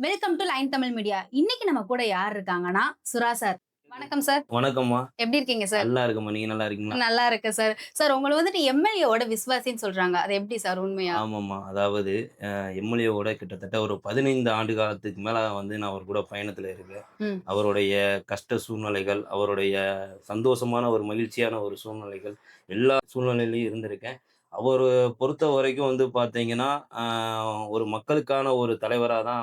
Welcome to line Tamil media. இன்னைக்கு நம்ம கூட யார் இருக்காங்கன்னா, சுரா சார். வணக்கம் சார். வணக்கம்மா. எப்படி இருக்கீங்க சார்? நல்லா இருக்கேம்மா. நீங்க நல்லா இருக்கீங்களா? நல்லா இருக்கேன் சார். சார் உங்கள வந்துட்டு எம்எல்ஏவோட விசுவாசின்னு சொல்றாங்க. அது எப்படி சார் உண்மையா? ஆமாம்மா. அதாவது எம்எல்ஏவோட கிட்டத்தட்ட ஒரு 15 ஆண்டு காலத்துக்கு மேல நான் அவர் கூட பயணத்துல இருக்கேன். ம். அவருடைய கஷ்ட சூழ்நிலைகள், அவருடைய சந்தோஷமான ஒரு மகிழ்ச்சியான ஒரு சூழ்நிலைகள், எல்லா சூழ்நிலையிலயும் இருந்திருக்கேன். அவரு பொறுத்தவரைக்கும் பார்த்தீங்கன்னா, அ ஒரு மக்களுக்கான ஒரு தலைவரா தான்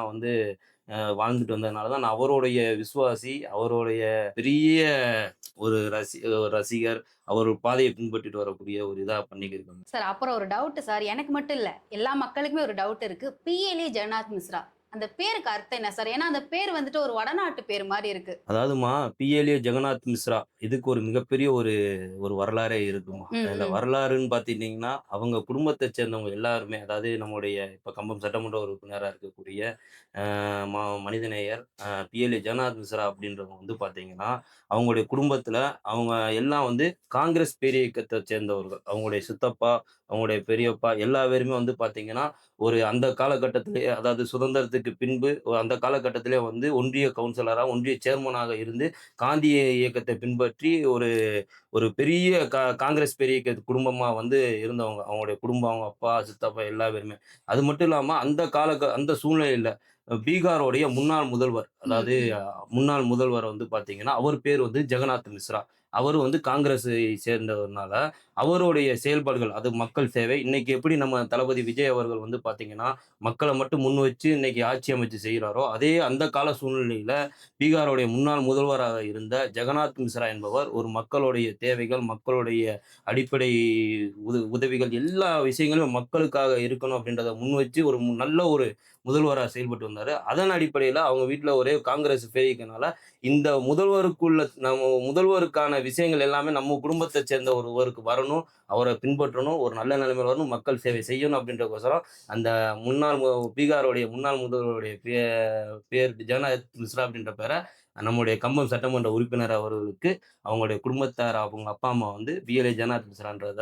வாழ்ந்துட்டு வந்ததுனால தான் நான் அவருடைய விசுவாசி, அவருடைய பெரிய ஒரு ரசிகர். அவர் பாதைய பின்பற்றிட்டு வரக்கூடிய ஒரு இதா பண்ணிக்கிருக்கேங்க. சார் அப்புறம் ஒரு டவுட் சார். எனக்கு மட்டும் இல்ல. எல்லா மக்களுக்குமே ஒரு டவுட் இருக்கு. பிஎல்ஏ ஜெகநாத் மிஸ்ரா. அந்த பேருக்கு அர்த்தம் என்ன சார்? ஏன்னா அந்த பேர் வந்துட்டு ஒரு வடநாட்டு பேர் மாரி இருக்கு. அதாவதும்மா, பிஎல்ஏ ஜெகநாத் மிஸ்ரா இதுக்கு ஒரு மிகப்பெரிய ஒரு ஒரு வரலாறே இருக்கும்மா. ம், அந்த ம். வரலாறுன்னு பார்த்துட்டீங்கன்னா, அவங்க குடும்பத்த சேர்ந்தவங்க எல்லாருமே, அதாவது நம்முடைய இப்ப கம்பம் சட்டமன்ற உறுப்பினரா இருக்கக்கூடிய அ மனிதநேயர் பிஎல்ஏ ஜெகநாத் மிஸ்ரா அப்படின்றவங்க பார்த்தீங்கன்னா, அவங்களுடைய குடும்பத்தில அவங்க எல்லாம் காங்கிரஸ் பேரியக்கத்த சேர்ந்தவர்கள். அவங்களுடைய சித்தப்பா, அவங்களுடைய பெரியப்பா எல்லா பேருமே பார்த்தீங்கன்னா, ஒரு அந்த காலகட்டத்திலேயே, அதாவது சுதந்திரத்துக்கு பின்பு அந்த காலகட்டத்திலே ஒன்றிய கவுன்சிலரா, ஒன்றிய சேர்மனாக இருந்து காந்திய இயக்கத்தை பின்பற்றி ஒரு ஒரு பெரிய காங்கிரஸ் பெரிய குடும்பமா இருந்தவங்க. அவங்களுடைய குடும்பம், அவங்க அப்பா, சித்தப்பா எல்லா பேருமே. அது மட்டும் இல்லாம அந்த சூழ்நிலையில பீகாருடைய முன்னாள் முதல்வர், ம், அதாவது ம். முன்னாள் முதல்வர் பார்த்தீங்கன்னா, அவர் பேர் ஜெகநாத் மிஸ்ரா. அவரு காங்கிரஸை சேர்ந்தவர்னால, அவருடைய செயல்பாடுகள் அது மக்கள் சேவை. இன்னைக்கு எப்படி நம்ம தளபதி விஜய் அவர்கள் பார்த்தீங்கன்னா, மக்கள மட்டும் முன் வச்சு இன்னைக்கு ஆட்சி அமைச்சு செய்றாரோ, அதே அந்த கால சூழ்நிலையில பீகாருடைய முன்னாள் முதல்வராக இருந்த ஜெகநாத் மிஸ்ரா என்பவர் ஒரு மக்களுடைய தேவைகள், மக்களுடைய அடிப்படை உதவிகள் எல்லா விஷயங்களும் மக்களுக்காக இருக்கணும் அப்படின்றத முன்வச்சு ஒரு நல்ல ஒரு முதல்வரா செயல்பட்டு வந்தாரு. அதன் அடிப்படையில அவங்க வீட்ல ஒரே காங்கிரஸ் பேரிக்கனால, இந்த நம்ம முதல்வருக்கான விஷயங்கள் எல்லாமே நம்ம குடும்பத்த சேர்ந்த ஒருவருக்கு வரணும். அவர பின்பற்றணும். ஒரு நல்ல நிலைமையில வரணும். மக்கள் சேவை செய்யணும் அப்படின்றதுக்கோசரம், அந்த பீகாருடைய முன்னாள் முதல்வருடைய பேர் ஜெகநாத் மிஸ்ரா அப்படின்ற பேர நம்முடைய கம்பம் சட்டமன்ற உறுப்பினர் அவர்களுக்கு அவங்களுடைய குடும்பத்தார், அவங்க அப்பா, அம்மா பிஎல்ஏ ஜெகநாத் மிஸ்ரான்றத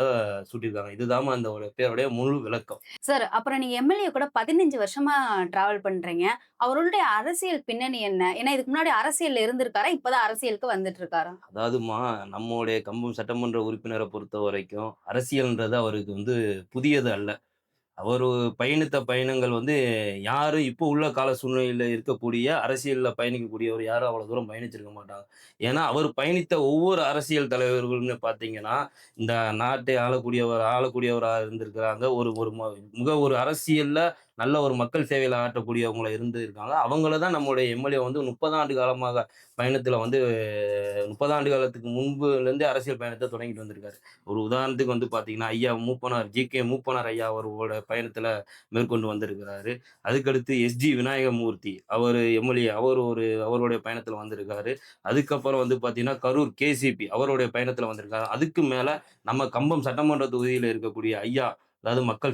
சூட்டியிருக்காங்க. இதுதாம்மா அந்த ஒரு பேருடைய முழு விளக்கம். சார் அப்புறம் நீங்க எம்எல்ஏ கூட 15 வருஷமா டிராவல் பண்றீங்க. அவருடைய அரசியல் பின்னணி என்ன? ஏன்னா இதுக்கு முன்னாடி அரசியல்ல இருந்திருக்காரா? இப்பதான் அரசியலுக்கு வந்துட்டு இருக்காரா? அதாவதுமா, நம்முடைய கம்பம் சட்டமன்ற உறுப்பினர பொறுத்தவரைக்கும், அரசியல்ன்றது அவருக்கு புதியது அல்ல. அவரு பயணித்த பயணங்கள் யாரும் இப்போ உள்ள கால சூழ்நிலையில இருக்கக்கூடிய அரசியல்ல பயணிக்கக்கூடியவர் யாரும் அவ்வளோ தூரம் பயணிச்சிருக்க மாட்டாங்க. ஏன்னா, அவர் பயணித்த ஒவ்வொரு அரசியல் தலைவர்களுமே பார்த்தீங்கன்னா, இந்த நாட்டை ஆளக்கூடியவரா இருந்திருக்கிறாங்க. ஒரு ஒரு ஒரு அரசியல்ல நல்ல ஒரு மக்கள் சேவையில ஆற்றக்கூடியவங்களா இருந்திருக்காங்க. அவங்கள தான் நம்முடைய எம்எல்ஏ 30 ஆண்டு காலமாக பயணத்தில 30 ஆண்டு காலத்துக்கு முன்புலேருந்தே அரசியல் பயணத்த தொடங்கிட்டு வந்திருக்காரு. ஒரு உதாரணத்துக்கு பார்த்தீங்கன்னா, ஐயா மூப்பனார் மூப்பனார் ஐயா அவர்களோட பயணத்தில மேற்கொண்டு வந்திருக்கிறாரு. அதுக்கடுத்து எஸ்ஜி விநாயகமூர்த்தி அவரு எம்எல்ஏ அவருடைய பயணத்தில வந்திருக்காரு. அதுக்கப்புறம் பார்த்தீங்கன்னா, கரூர் கேசிபி அவருடைய பயணத்தில வந்திருக்காரு. அதுக்கு மேல நம்ம கம்பம் சட்டமன்ற தொகுதியில இருக்கக்கூடிய ஐயா, அதாவது மக்கள்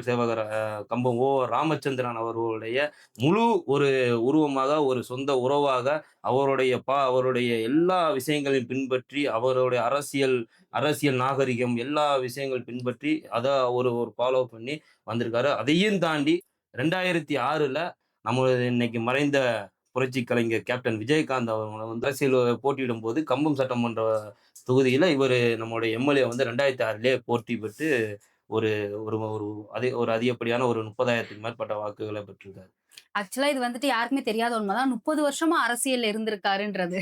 சேவகர் கம்பம் ராமச்சந்திரன் அவர்களுடைய முழு ஒரு உருவமாக, ஒரு சொந்த உறவாக அவருடைய எல்லா விஷயங்களையும் பின்பற்றி, அவருடைய அரசியல் அரசியல் நாகரிகம் எல்லா விஷயங்கள் பின்பற்றி, அத ஒரு ஒரு ஃபாலோ பண்ணி வந்திருக்காரு. அதையும் தாண்டி 2006ல நம்மளது இன்னைக்கு மறைந்த புரட்சி கலைஞர் கேப்டன் விஜயகாந்த் அவங்கள அரசியல் போட்டியிடும்போது, கம்பம் சட்டமன்ற தொகுதியில நம்முடைய எம்எல்ஏ 2006லயே போட்டி பெற்று ஒரு ஒரு ஒரு ஒரு அதிகப்படியான ஒரு 30,000த்துக்கு மேற்பட்ட வாக்குகள பெற்றிருக்காரு. ஆக்சுவலா இது வந்துட்டு யாருக்குமே தெரியாத உண்மைதான். 30 வருஷமா அரசியல்ல இருந்திருக்காருன்றது.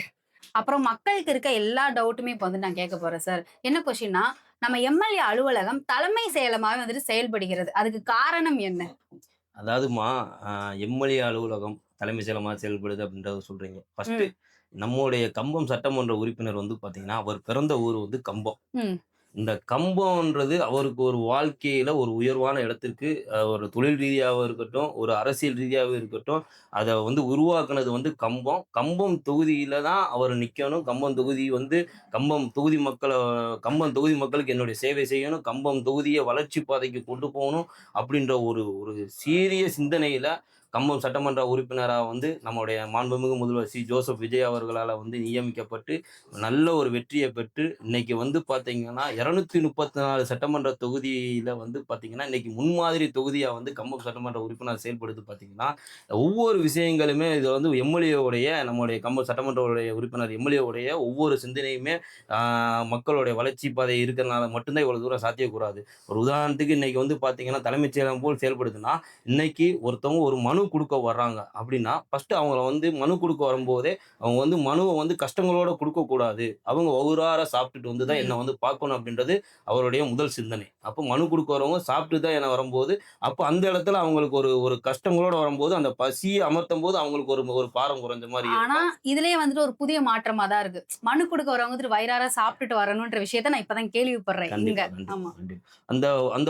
அப்புறம் மக்களுக்கு இருக்க எல்லா டவுட்டுமே இப்ப வந்து நான் கேட்க போறேன் சார். என்ன கொஸ்டின்னா, நம்ம எம்எல்ஏ அலுவலகம் தலைமை செயலகமாவே வந்துட்டு செயல்படுகிறது. அதுக்கு காரணம் என்ன? அதாவதுமா, அ எம்எல்ஏ அலுவலகம் தலைமைச் செயலகமா செயல்படுது அப்படின்றத சொல்றீங்க. ஃபர்ஸ்ட்டு ம், நம்முடைய கம்பம் சட்டமன்ற உறுப்பினர் பார்த்தீங்கன்னா, அவர் பிறந்த ஊர் கம்பம். ம். இந்த கம்பம்ன்றது அவருக்கு ஒரு வாழ்க்கையில ஒரு உயர்வான இடத்திற்கு ஒரு தொழில் ரீதியாவும் இருக்கட்டும், ஒரு அரசியல் ரீதியாவும் இருக்கட்டும், அத உருவாக்குனது கம்பம். கம்பம் தொகுதியில தான் அவர் நிக்கணும். கம்பம் தொகுதி கம்பம் தொகுதி மக்களுக்கு என்னுடைய சேவை செய்யணும். கம்பம் தொகுதிய வளர்ச்சி பாதைக்கு கொண்டு போணும். அப்படின்ற ஒரு ஒரு சீரிய சிந்தனையில கம்பம் சட்டமன்ற உறுப்பினரா வந்து நம்முடைய மாண்புமிகு முதல்வர் ஜோசப் விஜய் அவர்களால வந்து நியமிக்கப்பட்டு, நல்ல ஒரு வெற்றிய பெற்று, இன்னைக்கு வந்து பார்த்தீங்கன்னா, 234 சட்டமன்ற தொகுதியில வந்து பார்த்தீங்கன்னா, இன்னைக்கு முன்மாதிரி தொகுதியா வந்து கம்பம் சட்டமன்ற உறுப்பினர் செயல்படுது பார்த்தீங்கன்னா, ஒவ்வொரு விஷயங்களுமே இது வந்து எம்.எல்.ஏ. நம்முடைய கம்பம் சட்டமன்ற உறுப்பினர் எம்.எல்.ஏ. ஒவ்வொரு சிந்தனையுமே ஆ மக்களுடைய வளர்ச்சி பாதை இருக்கிறனால மட்டும் தான் இவ்வளவு தூரம் சாத்தியக்கூறாது. ஒரு உதாரணத்துக்கு இன்னைக்கு வந்து பார்த்தீங்கன்னா, தலைமைச் செயலகம் போல் செயல்படுதுன்னா, இன்னைக்கு ஒருத்தவங்க ஒரு மனு குடுக்க வர்றாங்க அப்படின்னா, ஃபர்ஸ்ட்டு அவங்கள வந்து மனு குடுக்க வரும்போதே, அவங்க வந்து மனுவ வந்து கஷ்டங்களோட குடுக்கக்கூடாது. அவங்க வயிறார சாப்பிட்டுட்டு வந்து தான் என்ன ம். வந்து பார்க்கணும் அப்படின்றது அவருடைய முதல் சிந்தனை. அப்போ மனு குடுக்க வரவங்க சாப்பிட்டு தான் என்ன வரும்போது, அப்போ அந்த இடத்துல அவங்களுக்கு ஒரு ஒரு கஷ்டங்களோட வரும்போது, அந்த பசிய அமர்த்தும்போது அவங்களுக்கு ஒரு ஒரு பாரம் குறைஞ்ச மாரி ஆனா, இருக்கும். இதுலயே வந்துட்டு ஒரு புதிய மாற்றமா தான் இருக்கு. மனு குடுக்க வரவங்க வந்துட்டு வயிறார சாப்பிட்டுட்டு வரணுன்ற விஷயத்த நான் இப்ப தான் கேள்விப்படுறேன் இங்க. கண்டிப்பா, கண்டிப்பா, ஆமா. கண்டிப்பா. அந்த அந்த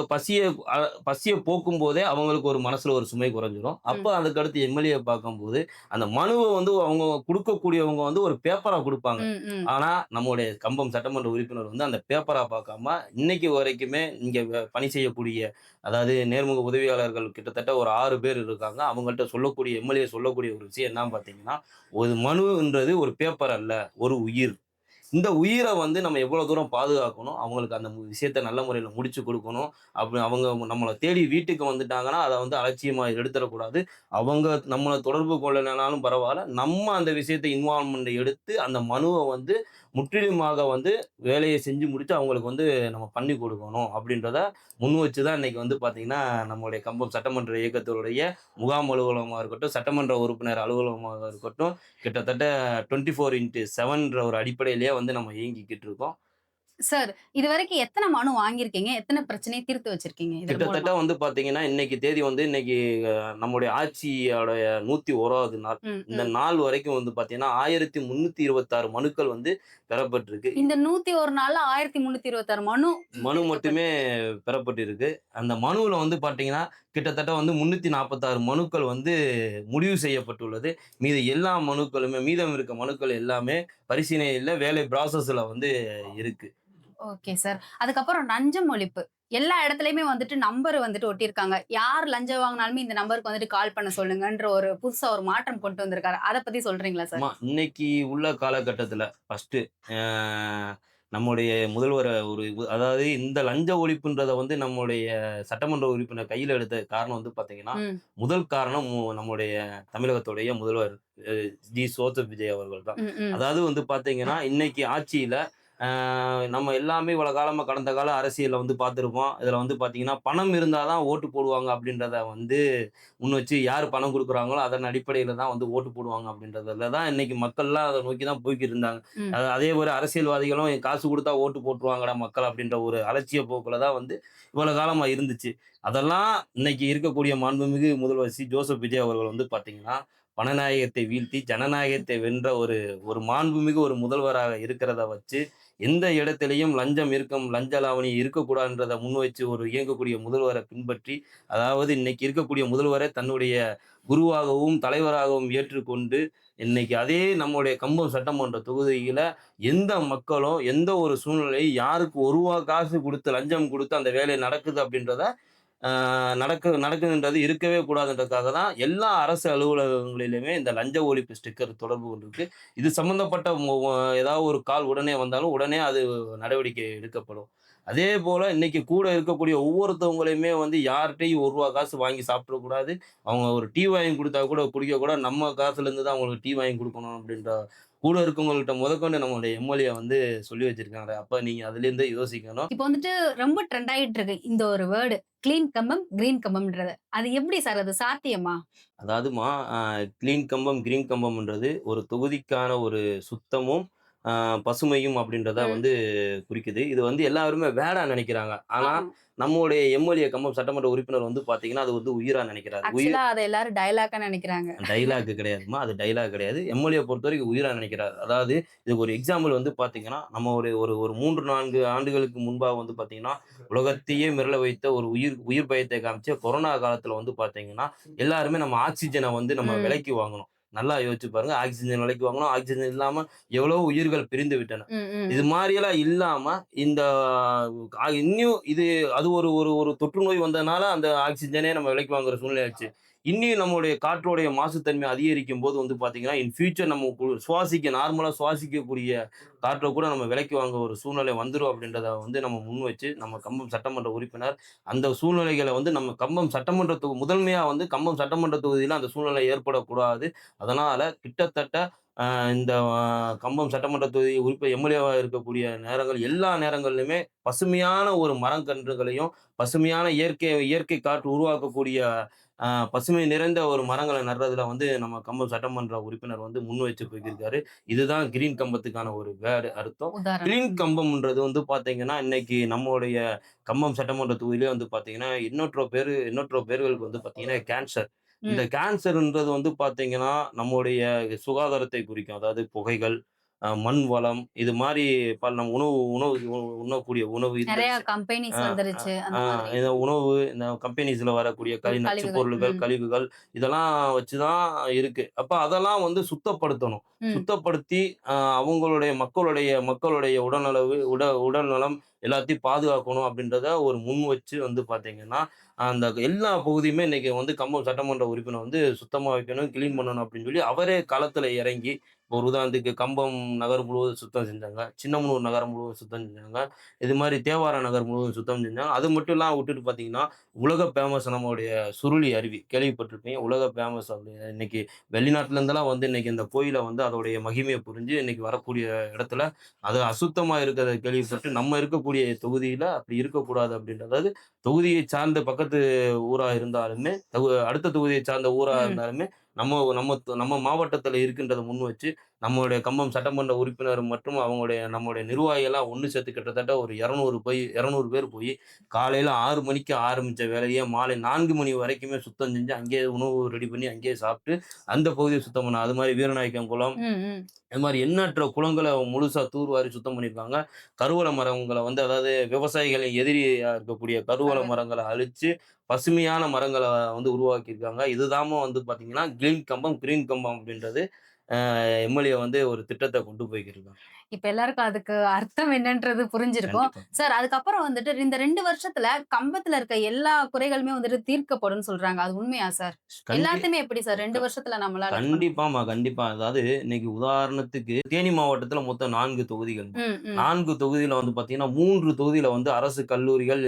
அ பசிய போக்கும்போதே அவங்களுக்கு ஒரு மனசுல ஒரு சுமை குறைஞ்சிரும். அப்ப ம். அதுக்கடுத்து எம்.எல்.ஏ. பார்க்கும்போது, அந்த மனுவ வந்து அவங்க குடுக்கக்கூடியவங்க வந்து ஒரு பேப்பரா குடுப்பாங்க. ம், ம். ஆனா, நம்முடைய கம்பம் சட்டமன்ற உறுப்பினர் வந்து அந்த பேப்பரா பார்க்காம, இன்னைக்கு வரைக்குமே இங்க பணி செய்யக்கூடிய அதாவது நேர்முக உதவியாளர்கள் கிட்டத்தட்ட ஒரு 6 பேர் இருக்காங்க. அவங்கள்ட்ட சொல்லக்கூடிய எம்.எல்.ஏ. சொல்லக்கூடிய ஒரு விஷயம் என்னன்னு பார்த்தீங்கன்னா, ஒரு மனுன்றது ஒரு பேப்பர் அல்ல, ஒரு உயிர். இந்த உயிர வந்து நம்ம எவ்வளோ தூரம் பாதுகாக்கணும், அவங்களுக்கு அந்த விஷயத்த நல்ல முறையில முடிச்சு குடுக்கணும். அவங்க நம்மள தேடி வீட்டுக்கு வந்துட்டாங்கன்னா, அத வந்து அலட்சியமா எடுத்துறக்கூடாது. அவங்க நம்மள தொடர்பு கொள்ளலனாலும் பரவால்ல. நம்ம அந்த விஷயத்த இன்வால்வ்மென்ட் எடுத்து, அந்த மனுவ வந்து முற்றிலுமாக வந்து வேலைய செஞ்சு முடிச்சு, அவங்களுக்கு வந்து நம்ம பண்ணி குடுக்கணும் அப்படின்றத முன் வச்சு தான் இன்னைக்கு வந்து பார்த்தீங்கன்னா, நம்முடைய கம்பம் சட்டமன்ற இயக்கத்தினுடைய முகாம் அலுவலகமா இருக்கட்டும், சட்டமன்ற உறுப்பினர் அலுவலகமாக இருக்கட்டும், கிட்டத்தட்ட 24/7ன்ற ஒரு அடிப்படையிலேயே வந்து நம்ம இயங்கிக்கிட்டு இருக்கோம். சார், இதுவரைக்கும் எத்தன மனு வாங்கியிருக்கீங்க? எத்தன பிரச்சனைய தீர்த்து வச்சிருக்கீங்க இதன் கிட்டத்தட்ட மூலமா? வந்து பார்த்தீங்கன்னா, இன்னைக்கு தேதி வந்து இன்னைக்கு நம்முடைய ஆட்சியோடைய 101வது நாள். ம், இந்த ம். நாள் வரைக்கும் வந்து பார்த்தீங்கன்னா, 1326 மனுக்கள் வந்து பெறப்பட்டிருக்கு. இந்த 101 நாள்ல 1326 மனு மனு மட்டுமே தீர்க்கப்பட்டிருக்கு. பெறப்பட்டிருக்கு. அந்த மனுவுல வந்து பார்த்தீங்கன்னா, கிட்டத்தட்ட வந்து 346 மனுக்கள் வந்து முடிவு செய்யப்பட்டுள்ளது. மீதி எல்லா மனுக்களுமே மீதம் இருக்க மனுக்கள் எல்லாமே பரிசீலனையில வேலை ப்ராசஸ்ல வந்து இருக்கு. Okay sir. அதுக்கப்புறம் லஞ்சம் ஒழிப்பு. எல்லா இடத்துலயுமே வந்துட்டு நம்பர் வந்துட்டு ஒட்டியிருக்காங்க. யார் லஞ்சம் வாங்குனாலுமே இந்த நம்பருக்கு வந்துட்டு கால் பண்ண சொல்லுங்கன்ற ஒரு புதுசா ஒரு மாற்றம் கொண்டு வந்திருக்காரு. அத பத்தி சொல்றீங்களா சார்? ஆமா. இன்னைக்கு உள்ள காலகட்டத்தில ஃபர்ஸ்ட்டு அ நம்முடைய முதல்வர ஒரு அதாவது இந்த லஞ்ச ஒழிப்புன்றத வந்து நம்முடைய சட்டமன்ற உறுப்பினர் கையில எடுத்த காரணம் வந்து பார்த்தீங்கன்னா, ம். முதல் காரணம் நம்முடைய தமிழகத்துடைய முதல்வர் அ ஜோசப் விஜய் அவர்கள் தான். ம், ம். அதாவது வந்து பார்த்தீங்கன்னா, இன்னைக்கு ஆட்சியில அ நம்ம எல்லாமே இவ்வளோ காலமா கடந்த கால அரசியல்ல வந்து பார்த்திருப்போம். இதில வந்து பார்த்தீங்கன்னா, பணம் இருந்தா தான் ஓட்டு போடுவாங்க அப்படின்றத வந்து முன் வச்சு யார் பணம் குடுக்குறாங்களோ, அதன் அடிப்படையில தான் வந்து ஓட்டு போடுவாங்க அப்படின்றதுல தான் இன்னைக்கு மக்கள்லாம் அத நோக்கி தான் போய்க்கிட்டு இருந்தாங்க. ம். அதே ஒரு அரசியல்வாதிகளும் காசு குடுத்தா ஓட்டு போட்டுருவாங்கடா மக்கள் அப்படின்ற ஒரு அலட்சிய போக்குல தான் வந்து இவ்வளவு காலமா இருந்துச்சு. அதெல்லாம் இன்னைக்கு இருக்கக்கூடிய மாண்புமிகு முதல்வர் ஜோசப் விஜய் அவர்கள் வந்து பார்த்தீங்கன்னா, பணநாயகத்தை வீழ்த்தி ஜனநாயகத்தை வென்ற ஒரு ஒரு மாண்புமிகு ஒரு முதல்வராக இருக்கிறத வச்சு, எந்த இடத்திலயும் லஞ்சம் இருக்கும், லஞ்ச லாவணி இருக்கக்கூடாதுன்றத முன்வச்சு ஒரு இயங்கக்கூடிய முதல்வர பின்பற்றி, அதாவது இன்னைக்கு இருக்கக்கூடிய முதல்வரே தன்னுடைய குருவாகவும், தலைவராகவும் ஏற்றுக்கொண்டு, இன்னைக்கு அதே நம்முடைய கம்பம் சட்டமன்ற தொகுதியில எந்த மக்களும், எந்த ஒரு சூழ்நிலை யாருக்கு ரூ. 1 காசு குடுத்து லஞ்சம் குடுத்து அந்த வேலை நடக்குது அப்படின்றத ஆ நடக்குதுன்றது இருக்கவே கூடாதுன்றதுக்காக தான் எல்லா அரசு அலுவலகங்களிலுமே இந்த லஞ்ச ஒழிப்பு ஸ்டிக்கர் தொடர்பு கொண்டிருக்கு. இது சம்மந்தப்பட்ட ஏதாவது ஒரு கால் உடனே வந்தாலும், உடனே அது நடவடிக்கை எடுக்கப்படும். அதேபோல இன்னைக்கு கூட இருக்கக்கூடிய ஒவ்வொருத்தவங்களையுமே வந்து யார்ட்டயும் ரூ. 1 காசு வாங்கி சாப்பிடக்கூடாது. அவங்க ஒரு டீ வாங்கி குடுத்தா கூட குடிக்கக்கூடாது. நம்ம காசுலேருந்து தான் அவங்களுக்கு டீ வாங்கி குடுக்கணும் அப்படின்ற கூட இருக்கவங்கள்ட்ட முதற்கொண்டு நம்மளுடைய எம்.எல்.ஏ. வந்து சொல்லி வச்சிருக்காங்க. அப்ப நீங்க அதிலேருந்தே யோசிக்கணும். இப்ப வந்துட்டு ரொம்ப ட்ரெண்ட் ஆயிட்டு இருக்கு. இந்த ஒரு வேர்டு. கிளீன் கம்பம், கிரீன் கம்பம்ன்றது. அது எப்படி சார் அது சாத்தியமா? அதாவதுமா கிளீன் கம்பம், கிரீன் கம்பம்ன்றது ஒரு தொகுதிக்கான ஒரு சுத்தமும், அ பசுமையும் அப்படின்றத ம். வந்து குறிக்குது. இது வந்து எல்லாருமே வேடா நெனைக்கிறாங்க. ஆனா, ஆமா. நம்முடைய எம்.எல்.ஏ. கம்பம் சட்டமன்ற உறுப்பினர் வந்து பார்த்தீங்கன்னா, அது வந்து உயிரா நெனைக்கிறாரு. ஆக்சுவலா அத எல்லாரும் டயலாக்கா நெனைக்கிறாங்க. டயலாக் கிடையாதும்மா. அது டயலாக் கிடையாது. எம்.எல்.ஏ. பொறுத்தவரைக்கும் உயிரா நினைக்கிறார். அதாவது இதுக்கு ஒரு எக்ஸாம்பிள் வந்து பார்த்தீங்கன்னா, நம்ம ஒரு ஒரு ஒரு 3, 4 ஆண்டுகளுக்கு முன்பாக வந்து பார்த்தீங்கன்னா, உலகத்தையே மிரள வைத்த ஒரு உயிர் உயிர் பயத்தை காமிச்ச கொரோனா காலத்தில வந்து பார்த்தீங்கன்னா, எல்லாருமே நம்ம ஆக்ஸிஜன வந்து நம்ம ம். விலைக்கு வாங்குனோம். நல்லா யோசிச்சு பாருங்க. ஆக்ஸிஜன் விலைக்கு வாங்குனோம். ஆக்ஸிஜன் இல்லாம எவ்வளவோ உயிர்கள் பிரிந்து விட்டன. ம், இது ம். மாரியெல்லாம் இல்லாம, இந்த இன்னும் இது அது ஒரு ஒரு ஒரு தொற்று நோய் வந்ததுனால அந்த ஆக்ஸிஜனே நம்ம விலைக்கு வாங்குற சூழ்நிலை ஆச்சு. இன்னியும் நம்முடைய காற்றோடைய மாசுத்தன்மை அதிகரிக்கும் போது வந்து பார்த்தீங்கன்னா, இன் ஃபியூச்சர் நம்ம நார்மலா சுவாசிக்கக்கூடிய காற்ற கூட நம்ம விலைக்கு வாங்க ஒரு சூழ்நிலை வந்துரும் அப்படின்றத வந்து நம்ம முன் வச்சு, நம்ம கம்பம் சட்டமன்ற உறுப்பினர் அந்த சூழ்நிலைகள வந்து நம்ம கம்பம் சட்டமன்ற முதன்மையா வந்து கம்பம் சட்டமன்ற தொகுதியில அந்த சூழ்நிலை ஏற்படக்கூடாது. அதனால கிட்டத்தட்ட இந்த கம்பம் சட்டமன்ற தொகுதி எம்எல்ஏவா இருக்கக்கூடிய நேரங்கள் எல்லா நேரங்கள்லயுமே பசுமையான ஒரு மரக்கன்றுகளையும், பசுமையான இயற்கை காற்று உருவாக்கக்கூடிய பசுமை நிறைந்த ஒரு மரங்கள நடுறதுல வந்து நம்ம கம்பம் சட்டமன்ற உறுப்பினர் வந்து முன் வச்சு போய்க்கிருக்காரு. இதுதான் கிரீன் கம்பத்துக்கான ஒரு அர்த்தம். உதாரணம். கிரீன் ம். கம்பம்ன்றது வந்து பார்த்தீங்கன்னா, இன்னைக்கு நம்முடைய கம்பம் சட்டமன்ற தொகுதியிலே வந்து பார்த்தீங்கன்னா, எண்ணற்ற பேர்களுக்கு வந்து பார்த்தீங்கன்னா கேன்சர். இந்த ம். கேன்சர்ன்றது வந்து பார்த்தீங்கன்னா, நம்முடைய சுகாதாரத்தை குறிக்கும். அதாவது புகைகள், மண் வளம் இது மாரி நம்ம உணவு உணவு உண்ணக்கூடிய உணவு இந்த நெறைய விஷயம் கம்பெனிஸ் அ அ வந்துருச்சு ஆ அந்த மாதிரி. இந்த உணவு, இந்த கம்பெனிஸ்ல வரக்கூடிய நச்சு கழிவுகள். பொருள்கள், ம். கழிவுகள் இதெல்லாம் வச்சு தான் இருக்கு. அப்ப அதெல்லாம் வந்து சுத்தப்படுத்தணும். ம். சுத்தப்படுத்தி அவங்களுடைய மக்களுடைய உடல்நலம் எல்லாத்தையும் பாதுகாக்கணும் அப்படின்றத ஒரு முன் வச்சு வந்து பார்த்தீங்கன்னா, அந்த எல்லா பகுதியுமே இன்னைக்கு வந்து கம்பம் சட்டமன்ற உறுப்பினர் வந்து சுத்தமா வைக்கணும், கிளீன் பண்ணணும் அப்படின்னு சொல்லி அவரே களத்துல இறங்கி, ஒரு உதாரணத்துக்கு கம்பம் நகர் முழுவதும் சுத்தம் செஞ்சாங்க. சின்னமனூர் நகரம் முழுவதும் சுத்தம் செஞ்சாங்க. இது மாரி தேவாரம் நகர் முழுவதும் சுத்தம் செஞ்சாங்க. அது மட்டும்லாம் விட்டுட்டு பார்த்தீங்கன்னா, உலக ஃபேமஸ் நம்மளுடைய சுருளி அருவி கேள்விப்பட்டிருப்பீங்க. உலக ஃபேமஸ் அப்படி இன்னைக்கு வெளிநாட்டுல இருந்தெல்லாம் வந்து இன்னைக்கு இந்த கோயில வந்து அதோடைய மகிமைய புரிஞ்சு இன்னைக்கு வரக்கூடிய இடத்துல, அது அசுத்தமா இருக்கிறத கேள்விப்பட்டு, நம்ம இருக்கக்கூடிய தொகுதியில அப்படி இருக்கக்கூடாது அப்படின்றது. அதாவது தொகுதியை சார்ந்த பக்கத்து ஊரா இருந்தாலுமே, அடுத்த தொகுதியை சார்ந்த ஊரா ம். இருந்தாலுமே, நம்ம மாவட்டத்தில இருக்கின்றத முன் வச்சு, நம்மளுடைய கம்பம் சட்டமன்ற உறுப்பினர் மற்றும் நம்முடைய நிர்வாகிகள்லாம் ஒண்ணு சேர்த்து கிட்டத்தட்ட ஒரு 200 பேர் போயி, காலையில 6 மணிக்கு ஆரம்பிச்ச வேலைய மாலை 4 மணி வரைக்குமே சுத்தம் செஞ்சு, அங்கேயே உணவு ரெடி பண்ணி அங்கேயே சாப்பிட்டு, அந்த பகுதிய சுத்தம் பண்ணோம். அது மாரி வீரநாயக்கன் குளம், ம். ம். அது மாரி எண்ணற்ற குளங்கள முழுசா தூர்வாரி சுத்தம் பண்ணியிருக்காங்க. கருவேல மரங்கள வந்து அதாவது விவசாயிகளின் எதிரியா இருக்கக்கூடிய கருவேல பரவால்ல. மரங்கள அழிச்சு, பசுமையான மரங்கள வந்து உருவாக்கியிருக்காங்க. இதுதாம்மா வந்து பார்த்தீங்கன்னா, கிரீன் கம்பம் அப்படின்றது. எம்எல்ஏ வந்து ஒரு திட்டத்த கொண்டு போய்க்கிருக்காங்க. இப்ப எல்லாருக்கும் அதுக்கு அர்த்தம் என்னன்றது புரிஞ்சிருக்கும். கண்டிப்பா. சார் அதுக்கப்புறம் வந்துட்டு இந்த 2 வருஷத்துல கம்பத்துல இருக்க எல்லா குறைகளுமே வந்துட்டு தீர்க்கப்படும்னு சொல்றாங்க. அது உண்மையா சார்? கண்டி எல்லாத்தையுமே எப்படி சார் க 2 வருஷத்துல நம்மளால இது பண்ண முடியும்? கண்டிப்பாம்மா, கண்டிப்பா. அதாவது இன்னைக்கு உதாரணத்துக்கு தேனி மாவட்டத்தில மொத்தம் 4 தொகுதிகள்ம்மா. ம். ம். 4 தொகுதியில வந்து பார்த்தீங்கன்னா, 3 தொகுதியில வந்து அரசு கல்லூரிகள்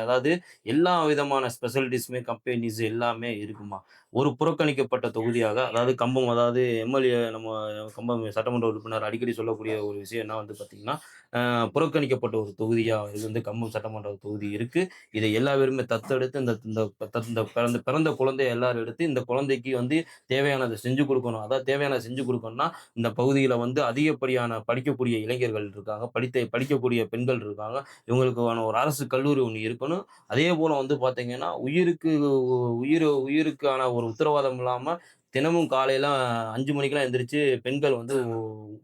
அதாவது எல்லா விதமான ஸ்பெஷாலிட்டீஸுமே கம்பெனிஸ் எல்லாமே இருக்கும்மா. ஒரு புறக்கணிக்கப்பட்ட தொகுதியாக அதாவது கம்பம் அதாவது எம்எல்ஏ நம்ம கம்பம் சட்டமன்ற உறுப்பினர் அடிக்கடி சொல்லக்கூடிய ஒரு விஷயம் என்ன வந்து பார்த்தீங்கன்னா, புறக்கணிக்கப்பட்ட ஒரு தொகுதியா இது வந்து கம்பம் சட்டமன்ற தொகுதி இருக்கு. இதை எல்லா பேருமே தத்தெடுத்து இந்த இந்த இந்த பிறந்த பிறந்த குழந்தைய எல்லாரும் எடுத்து இந்த குழந்தைக்கு வந்து தேவையானத செஞ்சு குடுக்கணும். அதாவது தேவையானத செஞ்சு குடுக்கணும்னா, இந்த பகுதியில வந்து அதிகப்படியான படிக்கக்கூடிய இளைஞர்கள் இருக்காங்க. படிக்கக்கூடிய பெண்கள் இருக்காங்க. இவங்களுக்கான ஒரு அரசு கல்லூரி ஒண்ணு இருக்கணும். அதேபோல வந்து பார்த்தீங்கன்னா, உயிருக்கான ஒரு உத்தரவாதம் இல்லாம தினமும் காலையில 5 மணிக்கெல்லாம் எந்திரிச்சு பெண்கள் வந்து